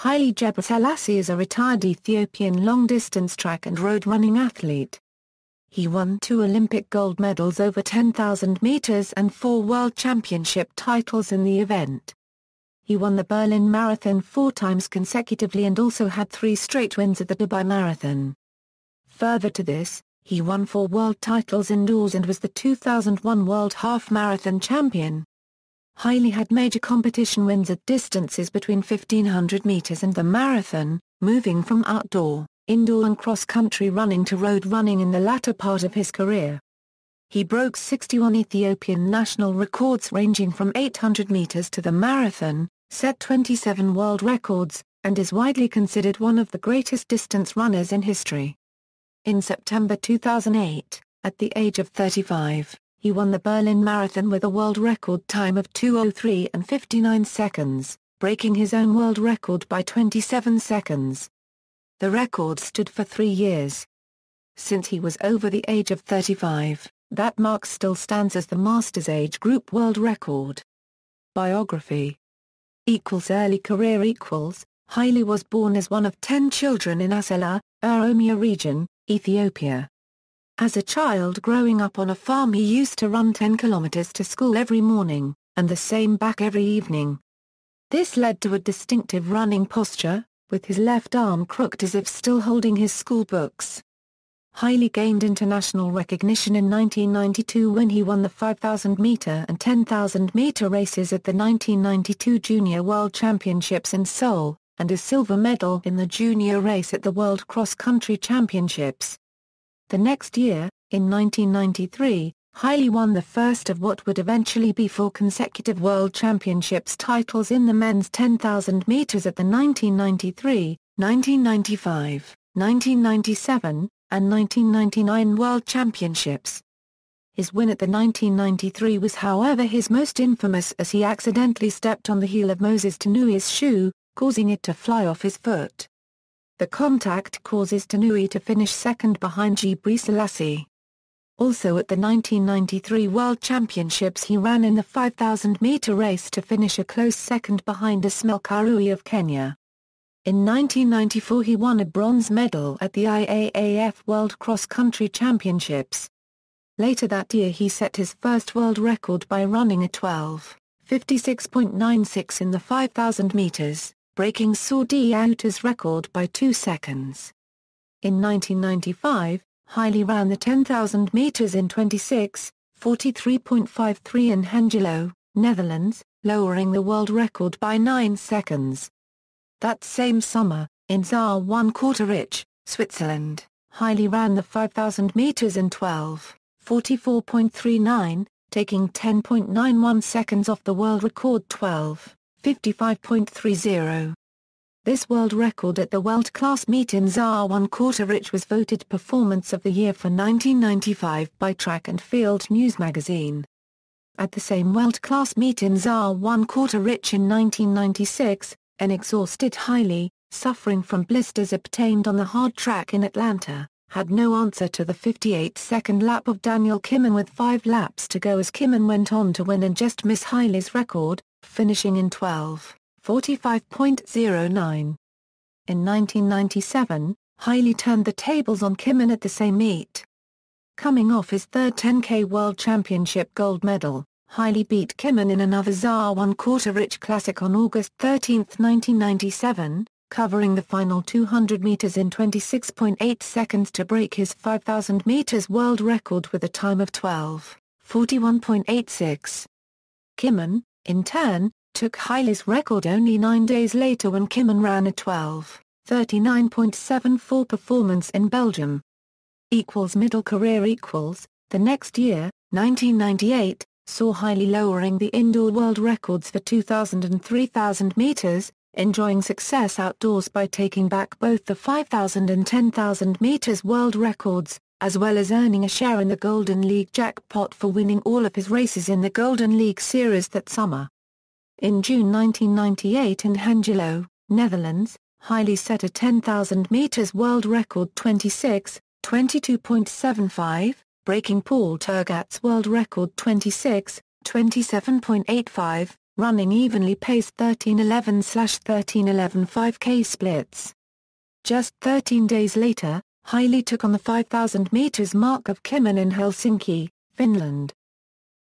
Haile Gebrselassie is a retired Ethiopian long-distance track and road running athlete. He won 2 Olympic gold medals over 10,000 meters and 4 World Championship titles in the event. He won the Berlin Marathon 4 times consecutively and also had 3 straight wins at the Dubai Marathon. Further to this, he won 4 world titles indoors and was the 2001 World Half Marathon champion. Haile had major competition wins at distances between 1,500 meters and the marathon, moving from outdoor, indoor and cross-country running to road running in the latter part of his career. He broke 61 Ethiopian national records ranging from 800 meters to the marathon, set 27 world records, and is widely considered one of the greatest distance runners in history. In September 2008, at the age of 35, he won the Berlin Marathon with a world record time of 2:03 and 59 seconds, breaking his own world record by 27 seconds. The record stood for 3 years. Since he was over the age of 35, that mark still stands as the Masters age group world record. Biography. Early career. Haile was born as one of 10 children in Asala, Oromia region, Ethiopia. As a child growing up on a farm, he used to run 10 kilometers to school every morning, and the same back every evening. This led to a distinctive running posture, with his left arm crooked as if still holding his school books. Haile gained international recognition in 1992 when he won the 5,000-meter and 10,000-meter races at the 1992 Junior World Championships in Seoul, and a silver medal in the junior race at the World Cross Country Championships. The next year, in 1993, Haile won the first of what would eventually be 4 consecutive World Championships titles in the men's 10,000 meters at the 1993, 1995, 1997, and 1999 World Championships. His win at the 1993 was however his most infamous, as he accidentally stepped on the heel of Moses Tanui's shoe, causing it to fly off his foot. The contact causes Tanui to finish second behind Gebrselassie. Also at the 1993 World Championships he ran in the 5,000-meter race to finish a close second behind Ismail Karui of Kenya. In 1994 he won a bronze medal at the IAAF World Cross Country Championships. Later that year he set his first world record by running a 12:56.96 in the 5,000 meters, breaking Saudi Auta's record by 2 seconds. In 1995, Haile ran the 10,000 meters in 26:43.53 in Hengelo, Netherlands, lowering the world record by 9 seconds. That same summer, in Zaa-1/4, Switzerland, Haile ran the 5,000 meters in 12:44.39, taking 10.91 seconds off the world record 12:55.30. This world record at the world-class meet in Zaa-1/4 was voted Performance of the Year for 1995 by Track and Field News magazine. At the same world-class meet in Zaa-1/4 in 1996, an exhausted Haile, suffering from blisters obtained on the hard track in Atlanta, had no answer to the 58-second lap of Daniel Kiman with 5 laps to go as Kiman went on to win and just miss Haile's record, finishing in 12:45.09. In 1997, Haile turned the tables on Kiman at the same meet. Coming off his third 10K World Championship gold medal, Haile beat Kiman in another Zaa-1/4 Classic on August 13, 1997, covering the final 200 meters in 26.8 seconds to break his 5,000 meters world record with a time of 12:41.86. Kiman, in turn, took Haile's record only 9 days later when Kiman ran a 12:39.74 performance in Belgium. Middle career. The next year, 1998, saw Haile lowering the indoor world records for 2,000 and 3,000 meters, enjoying success outdoors by taking back both the 5,000 and 10,000 meters world records, as well as earning a share in the Golden League jackpot for winning all of his races in the Golden League series that summer. In June 1998 in Hengelo, Netherlands, Haile set a 10,000 meters world record 26:22.75, breaking Paul Tergat's world record 26:27.85, running evenly paced 13:11/13:11 5K splits. Just 13 days later, Haile took on the 5,000 meters mark of Kimen in Helsinki, Finland.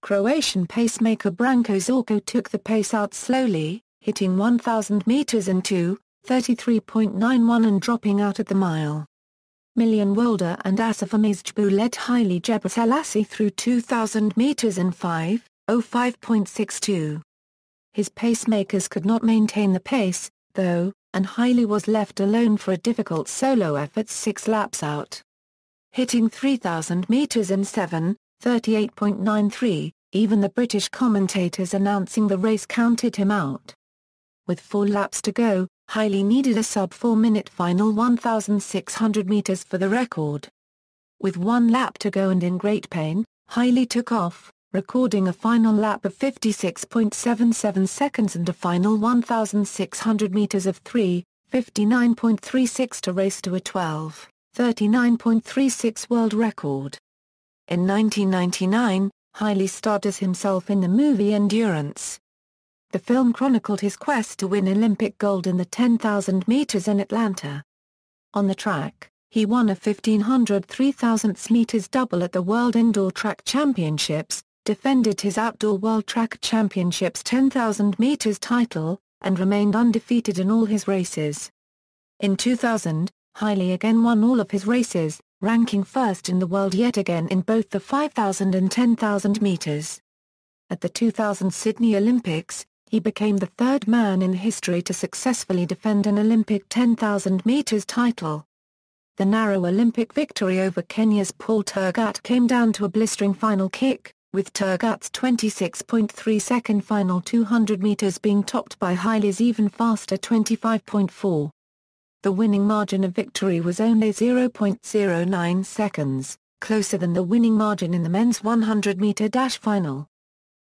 Croatian pacemaker Branko Zorko took the pace out slowly, hitting 1,000 meters in 2:33.91 and dropping out at the mile. Miljan Wilder and Asaf Amizjbu led Haile Gebrselassie through 2,000 meters in 5:05.62. His pacemakers could not maintain the pace, though, and Haile was left alone for a difficult solo effort 6 laps out. Hitting 3,000 meters in 7:38.93, even the British commentators announcing the race counted him out. With 4 laps to go, Haile needed a sub-4-minute final 1,600 meters for the record. With 1 lap to go and in great pain, Haile took off, recording a final lap of 56.77 seconds and a final 1,600 meters of 3:59.36 to race to a 12:39.36 world record. In 1999, Haile starred as himself in the movie Endurance. The film chronicled his quest to win Olympic gold in the 10,000 meters in Atlanta. On the track, he won a 1,500 3,000 meters double at the World Indoor Track Championships, defended his Outdoor World Track Championships 10,000 meters title, and remained undefeated in all his races. In 2000, Haile again won all of his races, ranking first in the world yet again in both the 5,000 and 10,000 meters. At the 2000 Sydney Olympics, he became the 3rd man in history to successfully defend an Olympic 10,000 meters title. The narrow Olympic victory over Kenya's Paul Tergat came down to a blistering final kick, with Tergat's 26.3-second final 200 meters being topped by Haile's even faster 25.4. The winning margin of victory was only 0.09 seconds, closer than the winning margin in the men's 100-meter dash final.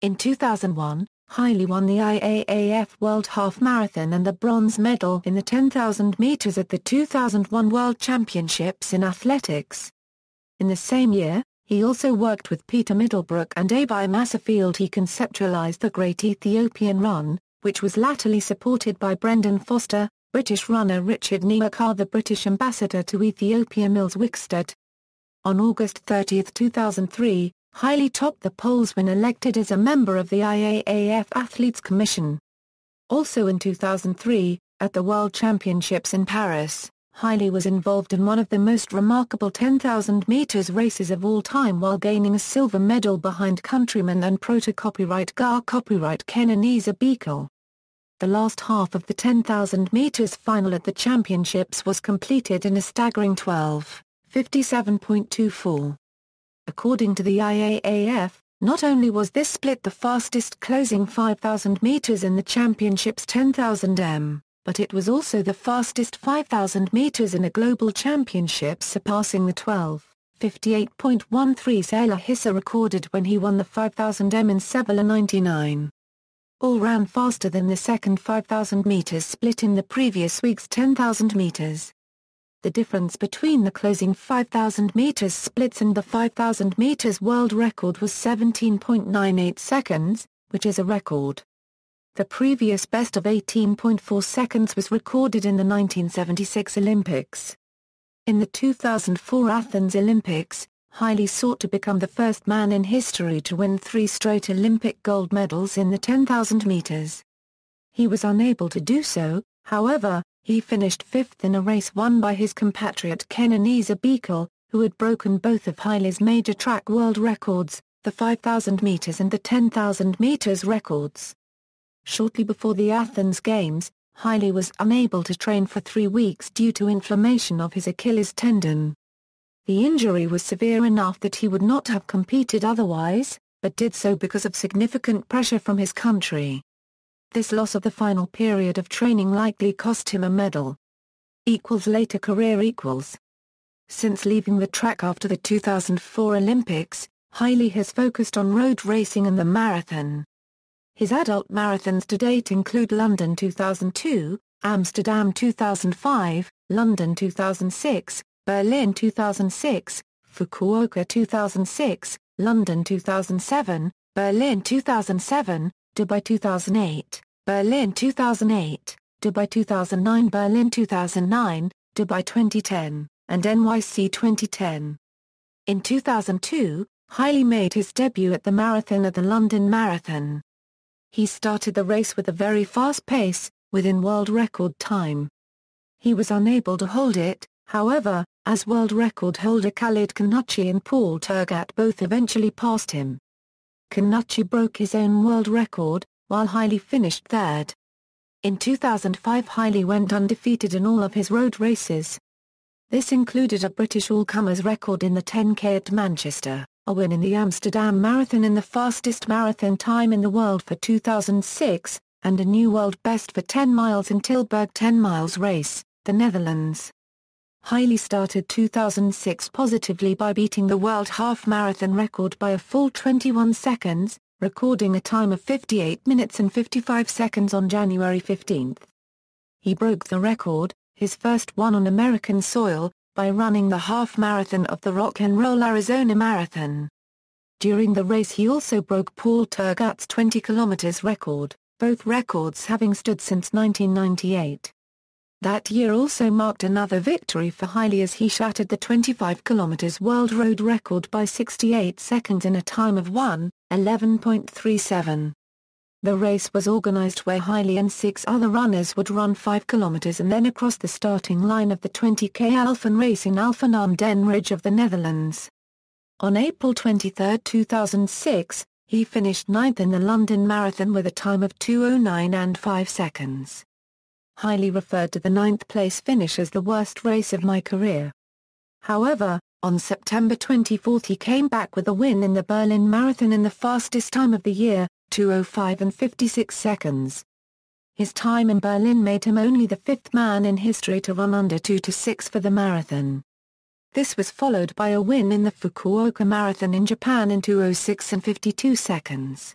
In 2001, Haile won the IAAF World Half Marathon and the bronze medal in the 10,000 meters at the 2001 World Championships in Athletics. In the same year, he also worked with Peter Middlebrook and Abai Massafield. He conceptualized the Great Ethiopian Run, which was latterly supported by Brendan Foster, British runner Richard Niakar, the British ambassador to Ethiopia Mills Wickstead. On August 30, 2003, Haile topped the polls when elected as a member of the IAAF Athletes Commission. Also in 2003, at the World Championships in Paris, Haile was involved in one of the most remarkable 10,000 meters races of all time while gaining a silver medal behind countryman and proto-copyright Gar copyright Kenenisa Bekele. The last half of the 10,000 meters final at the championships was completed in a staggering 12:57.24. According to the IAAF, not only was this split the fastest closing 5,000 meters in the championships 10,000 m, but it was also the fastest 5,000 meters in a global championship, surpassing the 12:58.13 Saila Hissa recorded when he won the 5,000 m in Sevilla '99. All ran faster than the second 5,000 meters split in the previous week's 10,000 meters. The difference between the closing 5,000 meters splits and the 5,000 meters world record was 17.98 seconds, which is a record. The previous best of 18.4 seconds was recorded in the 1976 Olympics. In the 2004 Athens Olympics, Haile sought to become the first man in history to win 3 straight Olympic gold medals in the 10,000 meters. He was unable to do so, however. He finished 5th in a race won by his compatriot Kenenisa Bekele, who had broken both of Haile's major track world records, the 5,000 meters and the 10,000 meters records. Shortly before the Athens Games, Haile was unable to train for 3 weeks due to inflammation of his Achilles tendon. The injury was severe enough that he would not have competed otherwise, but did so because of significant pressure from his country. This loss of the final period of training likely cost him a medal. Later career. Since leaving the track after the 2004 Olympics, Haile has focused on road racing and the marathon. His adult marathons to date include London 2002, Amsterdam 2005, London 2006, Berlin 2006, Fukuoka 2006, London 2007, Berlin 2007, Dubai 2008, Berlin 2008, Dubai 2009, Berlin 2009, Dubai 2010, and NYC 2010. In 2002, Haile made his debut at the marathon of the London Marathon. He started the race with a very fast pace, within world record time. He was unable to hold it, however, as world record holder Khalid Khanouchi and Paul Tergat both eventually passed him. Khanouchi broke his own world record, while Haile finished third. In 2005, Haile went undefeated in all of his road races. This included a British all-comers record in the 10K at Manchester, a win in the Amsterdam Marathon in the fastest marathon time in the world for 2006, and a new world best for 10 miles in Tilburg 10 miles race, the Netherlands. Haile started 2006 positively by beating the world half marathon record by a full 21 seconds, recording a time of 58 minutes and 55 seconds on January 15. He broke the record, his first one on American soil, by running the half marathon of the Rock and Roll Arizona Marathon. During the race he also broke Paul Tergat's 20 km record, both records having stood since 1998. That year also marked another victory for Haile as he shattered the 25 km world road record by 68 seconds in a time of 1:11.37. The race was organized where Haile and 6 other runners would run 5 km and then across the starting line of the 20K Alphen race in Alphen aan den Rijn of the Netherlands. On April 23, 2006, he finished 9th in the London Marathon with a time of 2:09 and 5 seconds. Haile referred to the 9th place finish as the worst race of my career. However, on September 24 he came back with a win in the Berlin Marathon in the fastest time of the year, 2:05 and 56 seconds. His time in Berlin made him only the 5th man in history to run under 2:06 for the marathon. This was followed by a win in the Fukuoka Marathon in Japan in 2:06 and 52 seconds.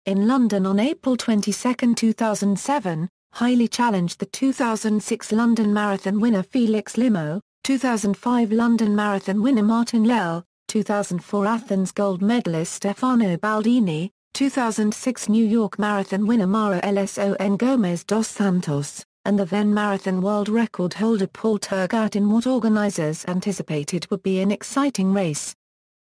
In London on April 22, 2007, Haile challenged the 2006 London Marathon winner Felix Limo, 2005 London Marathon winner Martin Lell, 2004 Athens gold medalist Stefano Baldini, 2006 New York Marathon winner Mara Lson Gomez dos Santos, and the then marathon world record holder Paul Tergat in what organizers anticipated would be an exciting race.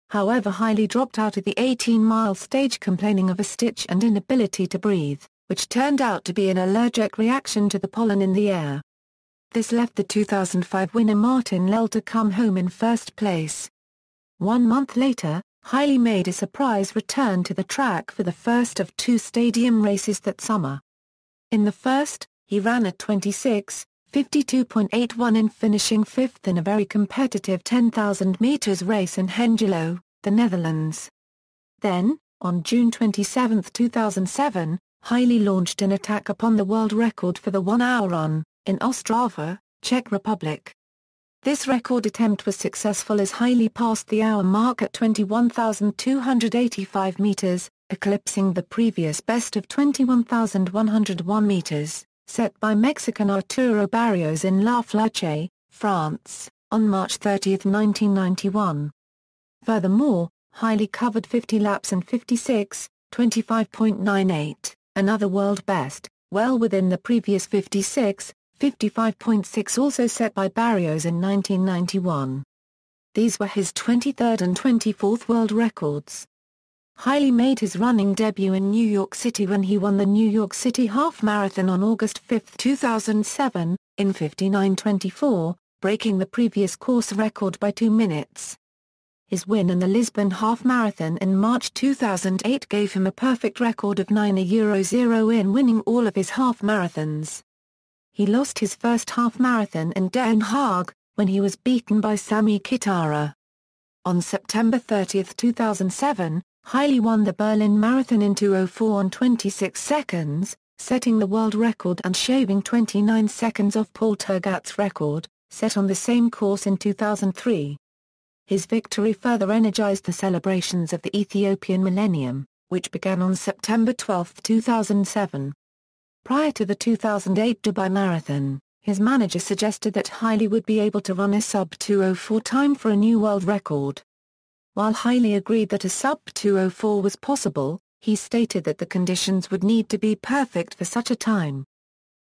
However, Haile dropped out of the 18-mile stage complaining of a stitch and inability to breathe, which turned out to be an allergic reaction to the pollen in the air. This left the 2005 winner Martin Lell to come home in first place. 1 month later, Haile made a surprise return to the track for the first of 2 stadium races that summer. In the first, he ran at 26:52.81 in finishing 5th in a very competitive 10,000 meters race in Hengelo, the Netherlands. Then, on June 27, 2007, Haile launched an attack upon the world record for the 1-hour run, in Ostrava, Czech Republic. This record attempt was successful as Haile passed the hour mark at 21,285 meters, eclipsing the previous best of 21,101 meters, set by Mexican Arturo Barrios in La Flache, France, on March 30, 1991. Furthermore, Haile covered 50 laps in 56:25.98, another world best, well within the previous 55.6 also set by Barrios in 1991. These were his 23rd and 24th world records. Haile made his running debut in New York City when he won the New York City Half Marathon on August 5, 2007, in 59:24, breaking the previous course record by 2 minutes. His win in the Lisbon Half Marathon in March 2008 gave him a perfect record of 9:00 in winning all of his half marathons. He lost his first half marathon in Den Haag, when he was beaten by Sami Kitara. On September 30, 2007, Haile won the Berlin Marathon in 2:04 and 26 seconds, setting the world record and shaving 29 seconds off Paul Tergat's record, set on the same course in 2003. His victory further energized the celebrations of the Ethiopian Millennium, which began on September 12, 2007. Prior to the 2008 Dubai Marathon, his manager suggested that Haile would be able to run a sub-2:04 time for a new world record. While Haile agreed that a sub-2:04 was possible, He stated that the conditions would need to be perfect for such a time.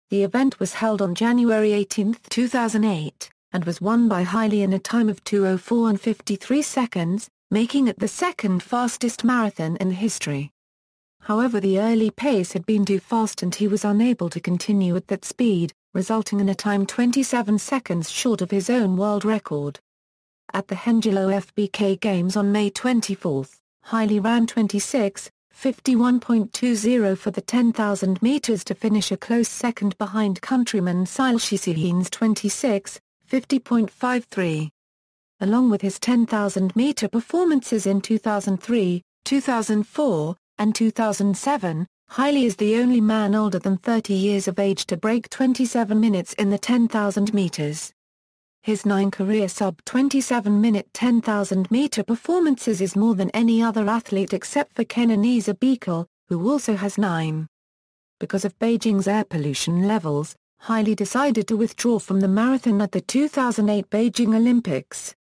The event was held on January 18, 2008, and was won by Haile in a time of 2:04 and 53 seconds, making it the second fastest marathon in history. However, the early pace had been too fast and he was unable to continue at that speed, resulting in a time 27 seconds short of his own world record. At the Hengelo FBK Games on May 24, Haile ran 26:51.20 for the 10,000 meters to finish a close second behind countryman Haile Gebrselassie 26:50.53. Along with his 10,000-meter performances in 2003, 2004, and 2007, Haile is the only man older than 30 years of age to break 27 minutes in the 10,000 meters. His 9 career sub-27-minute 10,000-meter performances is more than any other athlete except for Kenenisa Bekele, who also has 9. Because of Beijing's air pollution levels, Haile decided to withdraw from the marathon at the 2008 Beijing Olympics.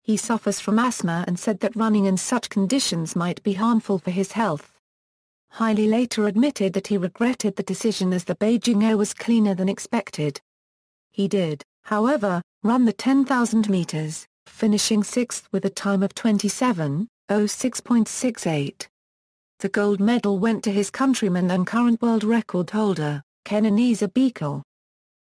He suffers from asthma and said that running in such conditions might be harmful for his health. Haile later admitted that he regretted the decision as the Beijing air was cleaner than expected. He did, however, run the 10,000 meters, finishing 6th with a time of 27:06.68. The gold medal went to his countryman and current world record holder, Kenenisa Bekele.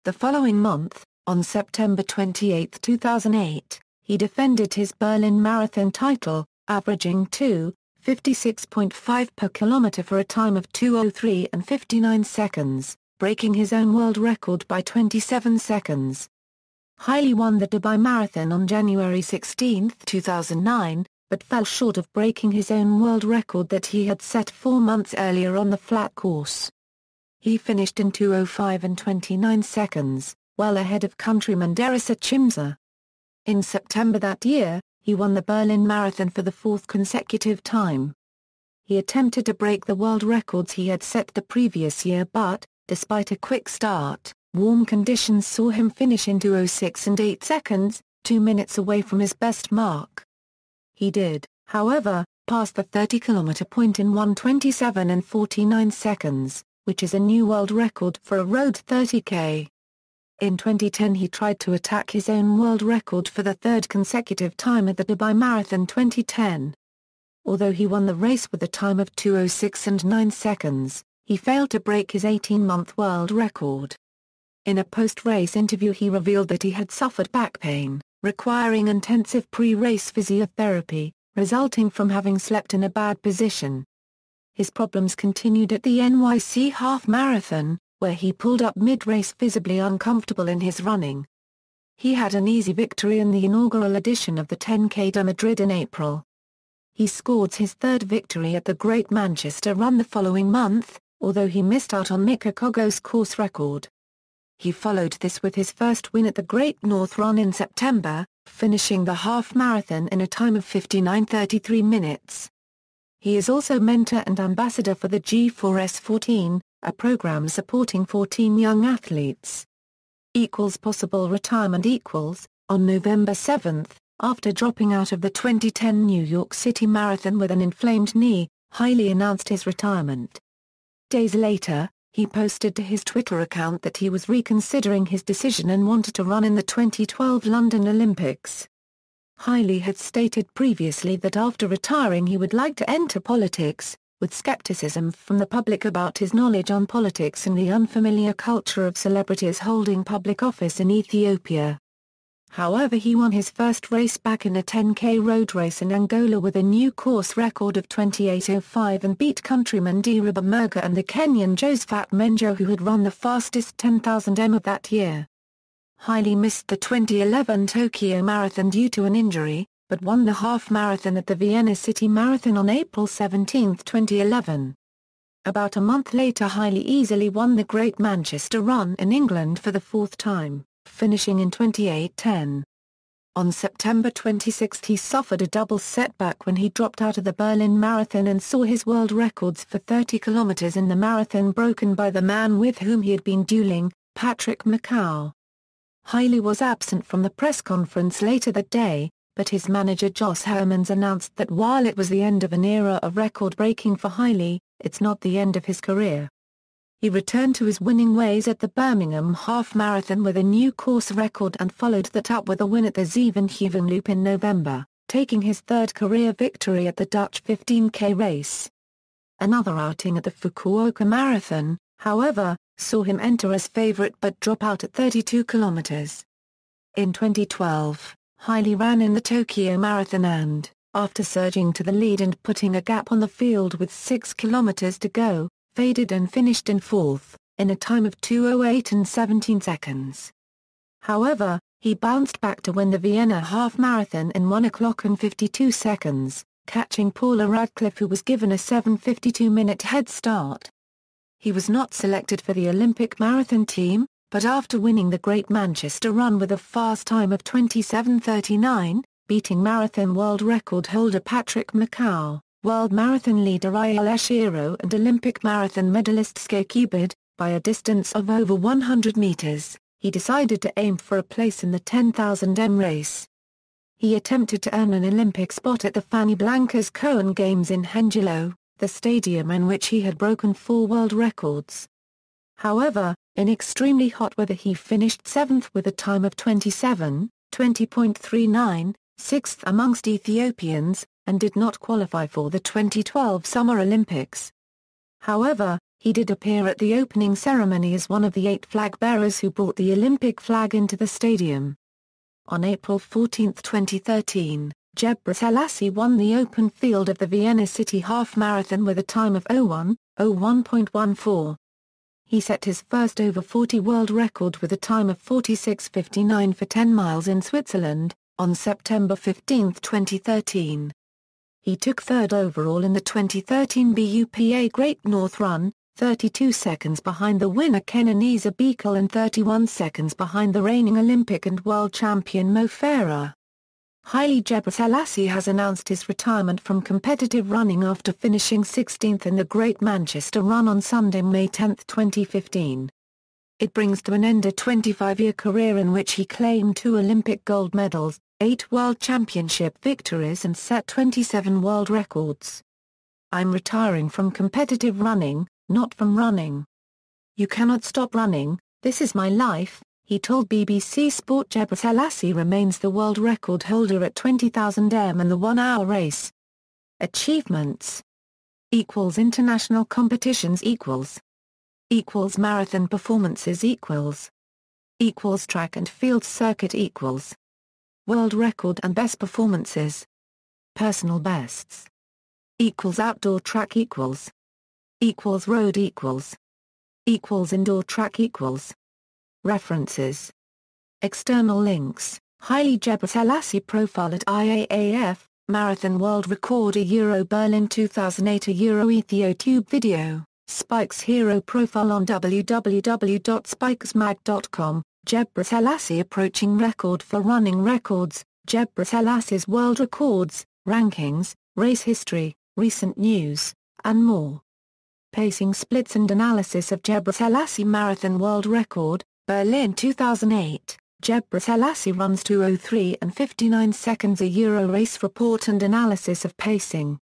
The following month, on September 28, 2008, he defended his Berlin Marathon title, averaging 2:56.5 per kilometer for a time of 2:03 and 59 seconds, breaking his own world record by 27 seconds. Haile won the Dubai Marathon on January 16, 2009, but fell short of breaking his own world record that he had set 4 months earlier on the flat course. He finished in 2:05 and 29 seconds, well ahead of countryman Derisa Chimza. In September that year, he won the Berlin Marathon for the 4th consecutive time. He attempted to break the world records he had set the previous year but, despite a quick start, warm conditions saw him finish in 2:06 and 8 seconds, 2 minutes away from his best mark. He did, however, pass the 30-kilometer point in 1:27 and 49 seconds, which is a new world record for a road 30K. In 2010 he tried to attack his own world record for the 3rd consecutive time at the Dubai Marathon 2010. Although he won the race with a time of 2:06 and 9 seconds, he failed to break his 18-month world record. In a post-race interview he revealed that he had suffered back pain, requiring intensive pre-race physiotherapy, resulting from having slept in a bad position. His problems continued at the NYC Half Marathon, where he pulled up mid-race visibly uncomfortable in his running. He had an easy victory in the inaugural edition of the 10K de Madrid in April. He scored his 3rd victory at the Great Manchester Run the following month, although he missed out on Mika Kogo's course record. He followed this with his first win at the Great North Run in September, finishing the half marathon in a time of 59:33 minutes. He is also mentor and ambassador for the G4S14, a program supporting 14 young athletes. Possible retirement. On November 7, after dropping out of the 2010 New York City Marathon with an inflamed knee, Haile announced his retirement. Days later, he posted to his Twitter account that he was reconsidering his decision and wanted to run in the 2012 London Olympics. Haile had stated previously that after retiring he would like to enter politics, with skepticism from the public about his knowledge on politics and the unfamiliar culture of celebrities holding public office in Ethiopia. However, he won his first race back in a 10K road race in Angola with a new course record of 28:05 and beat countryman Diriba Merga and the Kenyan Josephat Menjo, who had run the fastest 10,000 m of that year. Haile missed the 2011 Tokyo Marathon due to an injury, but won the half marathon at the Vienna City Marathon on April 17, 2011. About a month later Haile easily won the Great Manchester Run in England for the 4th time, finishing in 28:10. On September 26 he suffered a double setback when he dropped out of the Berlin Marathon and saw his world records for 30 kilometers in the marathon broken by the man with whom he had been dueling, Patrick Macau. Haile was absent from the press conference later that day, but his manager Jos Hermans announced that while it was the end of an era of record-breaking for Haile, it's not the end of his career. He returned to his winning ways at the Birmingham Half Marathon with a new course record and followed that up with a win at the Zevenhuizen in November, taking his third career victory at the Dutch 15K race. Another outing at the Fukuoka Marathon, however, saw him enter as favorite but drop out at 32 kilometers. In 2012, Haile ran in the Tokyo Marathon and, after surging to the lead and putting a gap on the field with 6 kilometers to go, faded and finished in fourth, in a time of 2:08 and 17 seconds. However, he bounced back to win the Vienna Half Marathon in 1 o'clock and 52 seconds, catching Paula Radcliffe, who was given a 7:52-minute head start. He was not selected for the Olympic marathon team, but after winning the Great Manchester Run with a fast time of 27:39, beating marathon world record holder Patrick Macau, world marathon leader Ayel Eshiro and Olympic marathon medalist Skye Kubid, by a distance of over 100 meters, he decided to aim for a place in the 10,000 m race. He attempted to earn an Olympic spot at the Fanny Blancas Cohen Games in Hengelo, the stadium in which he had broken 4 world records. However, in extremely hot weather he finished 7th with a time of 27:20.39, 6th amongst Ethiopians, and did not qualify for the 2012 Summer Olympics. However, he did appear at the opening ceremony as one of the 8 flag bearers who brought the Olympic flag into the stadium. On April 14, 2013, Gebrselassie won the open field of the Vienna City Half Marathon with a time of 01:01.14. He set his first over 40 world record with a time of 46:59 for 10 miles in Switzerland, on September 15, 2013. He took third overall in the 2013 BUPA Great North Run, 32 seconds behind the winner Kenenisa Bekele and 31 seconds behind the reigning Olympic and world champion Mo Farah. Haile Gebrselassie has announced his retirement from competitive running after finishing 16th in the Great Manchester Run on Sunday, May 10, 2015. It brings to an end a 25-year career in which he claimed 2 Olympic gold medals, 8 World Championship victories and set 27 world records. "I'm retiring from competitive running, not from running. You cannot stop running, this is my life," he told BBC Sport. Gebrselassie remains the world record holder at 20,000 m and the 1-hour race. Achievements International competitions Marathon performances Track and field circuit World record and best performances. Personal bests. Outdoor track road indoor track References. External links. Haile Gebrselassie profile at IAAF, Marathon World Record Berlin 2008 EthioTube video, Spikes Hero profile on www.spikesmag.com. Gebrselassie approaching record for running records, Gebrselassie world records, rankings, race history, recent news, and more. Pacing splits and analysis of Gebrselassie marathon world record, Berlin 2008, Gebrselassie runs 2:03 and 59 seconds. A Euro race report and analysis of pacing.